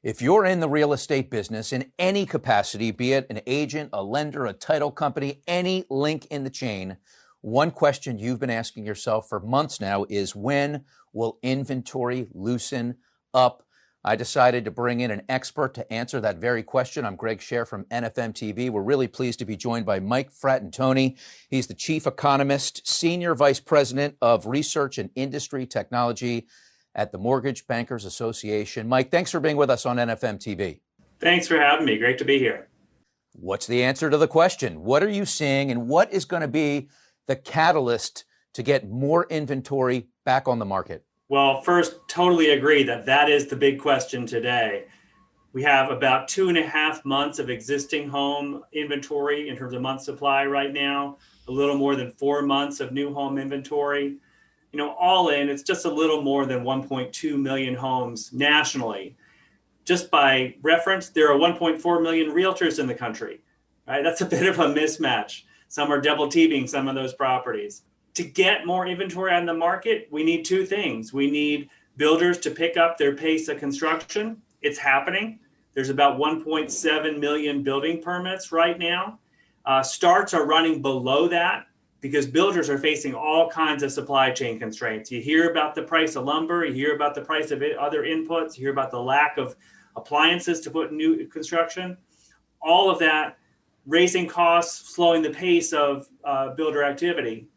If you're in the real estate business in any capacity, be it an agent, a lender, a title company, any link in the chain, one question you've been asking yourself for months now is, when will inventory loosen up? I decided to bring in an expert to answer that very question. I'm Sher from NFM TV. We're really pleased to be joined by Mike Fratantoni. He's the Chief Economist, Senior Vice President of Research and Industry Technology at the Mortgage Bankers Association. Mike, thanks for being with us on NFM TV. Thanks for having me. Great to be here. What's the answer to the question? What are you seeing, and what is going to be the catalyst to get more inventory back on the market? Well, first, totally agree that is the big question today. We have about 2.5 months of existing home inventory in terms of month supply right now, a little more than 4 months of new home inventory. All in, it's just a little more than 1.2 million homes nationally. Just by reference, there are 1.4 million realtors in the country, right? That's a bit of a mismatch. Some are double teaming some of those properties. To get more inventory on the market, we need two things. We need builders to pick up their pace of construction. It's happening. There's about 1.7 million building permits right now. Starts are running below that because builders are facing all kinds of supply chain constraints. You hear about the price of lumber, you hear about the price of other inputs, you hear about the lack of appliances to put in new construction. All of that raising costs, slowing the pace of builder activity.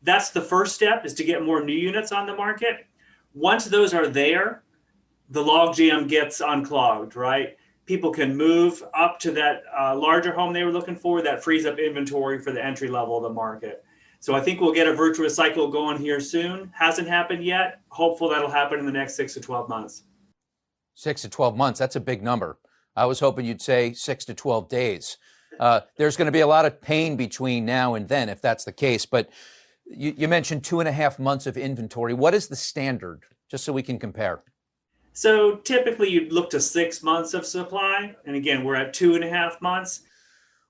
That's the first step, is to get more new units on the market. Once those are there, the logjam gets unclogged, right? People can move up to that larger home they were looking for. That frees up inventory for the entry level of the market. So I think we'll get a virtuous cycle going here soon. Hasn't happened yet. Hopeful that'll happen in the next 6 to 12 months. 6 to 12 months, that's a big number. I was hoping you'd say 6 to 12 days. There's going to be a lot of pain between now and then, if that's the case. But you mentioned 2.5 months of inventory. What is the standard, just so we can compare? So typically you'd look to 6 months of supply. And again, we're at 2.5 months.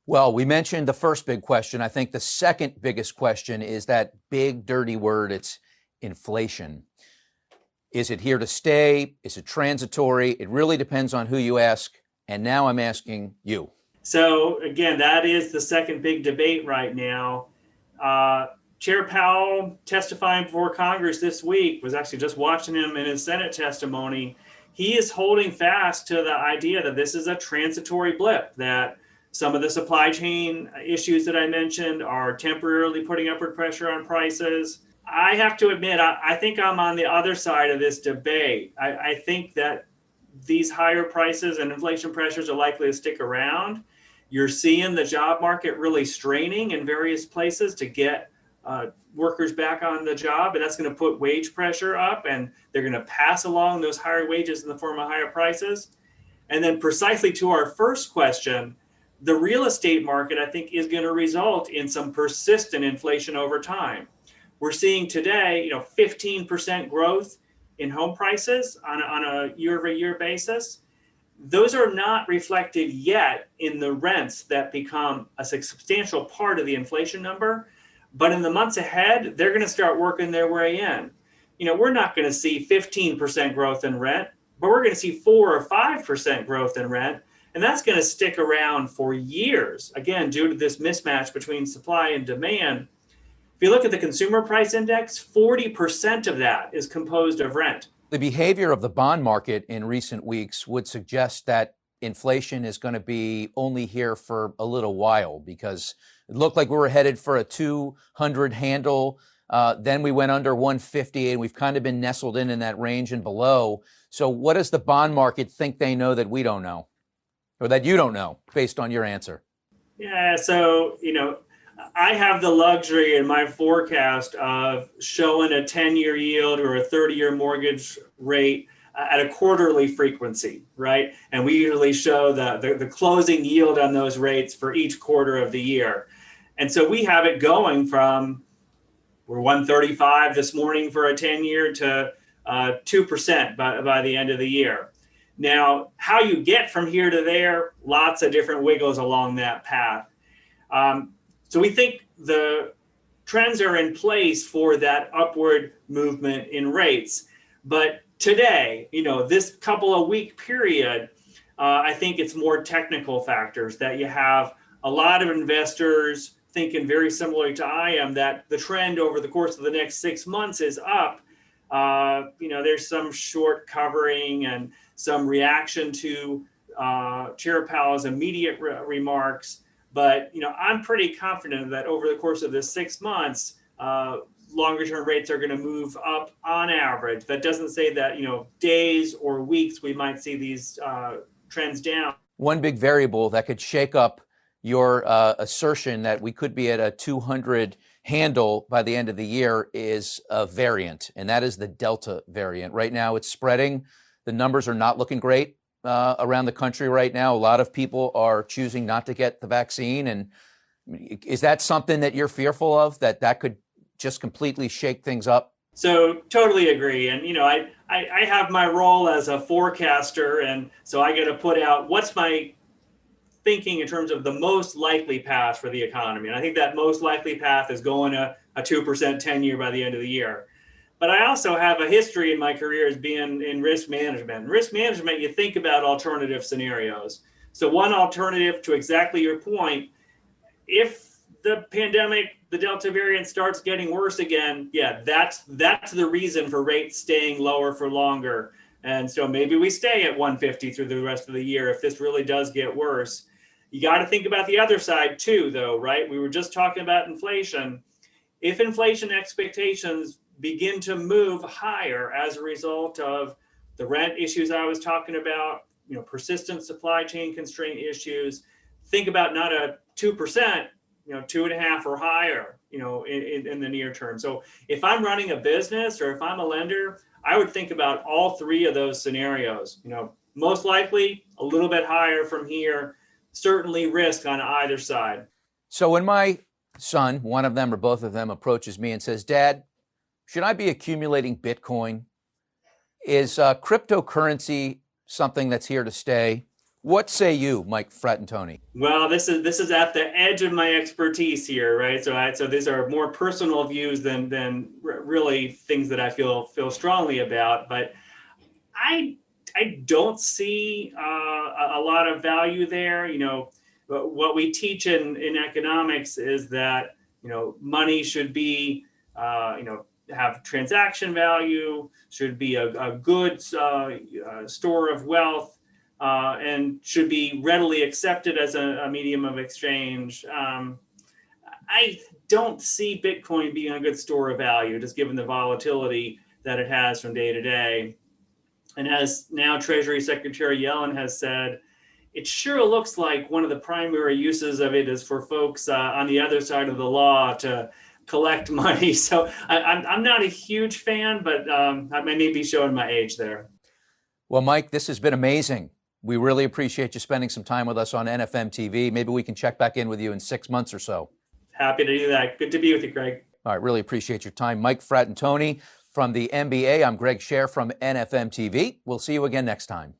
Well, we mentioned the first big question. I think the second biggest question is that big dirty word. It's inflation. Is it here to stay? Is it transitory? It really depends on who you ask. And now I'm asking you. So again, that is the second big debate right now. Chair Powell testifying before Congress this week, was actually just watching him in his Senate testimony. He is holding fast to the idea that this is a transitory blip, that some of the supply chain issues that I mentioned are temporarily putting upward pressure on prices. I have to admit, I think I'm on the other side of this debate. I think that these higher prices and inflation pressures are likely to stick around. You're seeing the job market really straining in various places to get workers back on the job, and that's going to put wage pressure up, and they're going to pass along those higher wages in the form of higher prices. And then precisely to our first question, the real estate market, I think, is going to result in some persistent inflation over time. We're seeing today, 15% growth in home prices on a year-over-year basis. Those are not reflected yet in the rents that become a substantial part of the inflation number. But in the months ahead, they're going to start working their way in. We're not going to see 15% growth in rent, but we're going to see 4 or 5% growth in rent. And that's going to stick around for years, again, due to this mismatch between supply and demand. If you look at the consumer price index, 40% of that is composed of rent. The behavior of the bond market in recent weeks would suggest that inflation is going to be only here for a little while, because it looked like we were headed for a 200 handle. Then we went under 150, and we've kind of been nestled in that range and below. So what does the bond market think they know that we don't know, or that you don't know, based on your answer? Yeah, so, I have the luxury in my forecast of showing a 10-year yield or a 30-year mortgage rate at a quarterly frequency, right? And we usually show the closing yield on those rates for each quarter of the year. And so we have it going from, we're 135 this morning for a 10-year to 2% by the end of the year. Now, how you get from here to there, lots of different wiggles along that path. So we think the trends are in place for that upward movement in rates. But today, this couple of week period, I think it's more technical factors that you have a lot of investors thinking very similarly to I am, that the trend over the course of the next 6 months is up. There's some short covering and some reaction to Chair Powell's immediate remarks. But, I'm pretty confident that over the course of this 6 months, longer term rates are going to move up on average. That doesn't say that, days or weeks we might see these trends down. One big variable that could shake up your assertion that we could be at a 200 handle by the end of the year is a variant, and that is the Delta variant. Right now it's spreading. The numbers are not looking great around the country right now. A lot of people are choosing not to get the vaccine. And is that something that you're fearful of, that could just completely shake things up? So totally agree. And, I have my role as a forecaster. And so I got to put out what's my thinking in terms of the most likely path for the economy. And I think that most likely path is going a 2% 10-year by the end of the year. But I also have a history in my career as being in risk management. In risk management, you think about alternative scenarios. So one alternative, to exactly your point, if the pandemic, the Delta variant, starts getting worse again, that's the reason for rates staying lower for longer. And so maybe we stay at 150 through the rest of the year if this really does get worse. You got to think about the other side too, though, right? We were just talking about inflation. If inflation expectations begin to move higher as a result of the rent issues I was talking about, persistent supply chain constraint issues, think about not a 2%, 2.5% or higher, in the near term. So if I'm running a business or if I'm a lender, I would think about all three of those scenarios. Most likely a little bit higher from here, certainly risk on either side. So when my son, one of them or both of them, approaches me and says, "Dad, should I be accumulating Bitcoin? Is cryptocurrency something that's here to stay?" What say you, Mike Fratantoni? Well, this is at the edge of my expertise here, right? So these are more personal views than really things that I feel strongly about. But I don't see a lot of value there. What we teach in economics is that money should be have transaction value, should be a good store of wealth, and should be readily accepted as a medium of exchange. I don't see Bitcoin being a good store of value, just given the volatility that it has from day to day. And as now Treasury Secretary Yellen has said, it sure looks like one of the primary uses of it is for folks on the other side of the law to collect money. So I'm not a huge fan, but I may be showing my age there. Well, Mike, this has been amazing. We really appreciate you spending some time with us on NFM TV. Maybe we can check back in with you in 6 months or so. Happy to do that. Good to be with you, Greg. All right, really appreciate your time. Mike Fratantoni from the MBA. I'm Greg Sher from NFM TV. We'll see you again next time.